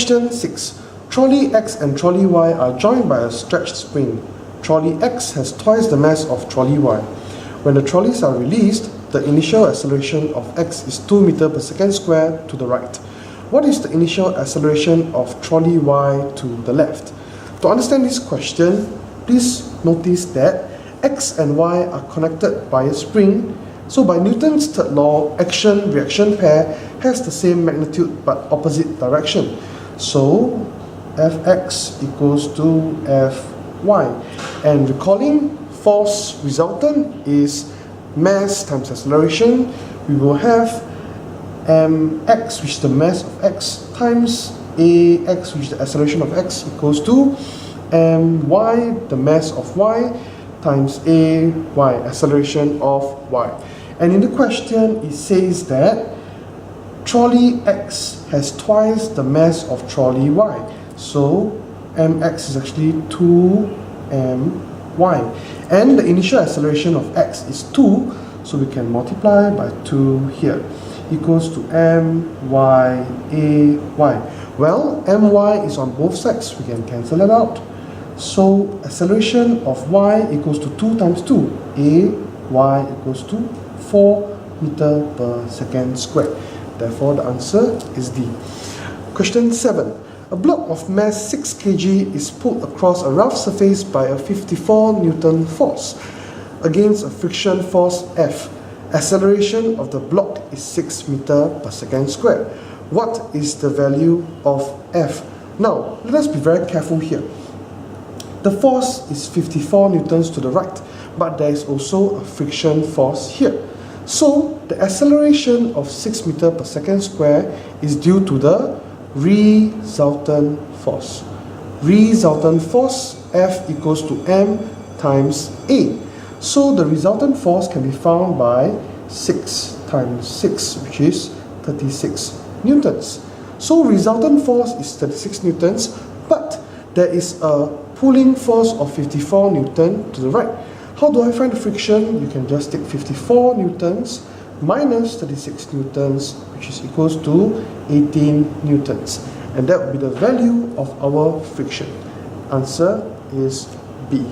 Question 6. Trolley X and trolley Y are joined by a stretched spring. Trolley X has twice the mass of trolley Y. When the trolleys are released, the initial acceleration of X is 2 meters per second squared to the right. What is the initial acceleration of trolley Y to the left? To understand this question, please notice that X and Y are connected by a spring. So by Newton's third law, action-reaction pair has the same magnitude but opposite direction. So Fx equals to Fy. And recalling force resultant is mass times acceleration. We will have mx, which is the mass of x, times ax, which is the acceleration of x, equals to my, the mass of y, times ay, acceleration of y. And in the question, it says that trolley x has twice the mass of trolley y. So mx is actually 2my. And the initial acceleration of x is 2, so we can multiply by 2 here, equals to my ay. Well, my is on both sides, we can cancel it out. So acceleration of y equals to 2 times 2, ay equals to 4 meters per second squared. Therefore, the answer is D. Question 7. A block of mass 6 kg is pulled across a rough surface by a 54 Newton force against a friction force F. Acceleration of the block is 6 meters per second squared. What is the value of F? Now, let us be very careful here. The force is 54 newtons to the right, but there is also a friction force here. So, the acceleration of 6 meters per second squared is due to the resultant force. Resultant force F equals to m times A. So the resultant force can be found by 6 times 6, which is 36 newtons. So resultant force is 36 newtons, but there is a pulling force of 54 newton to the right. How do I find the friction? You can just take 54 newtons minus 36 newtons, which is equals to 18 newtons. And that will be the value of our friction. Answer is B.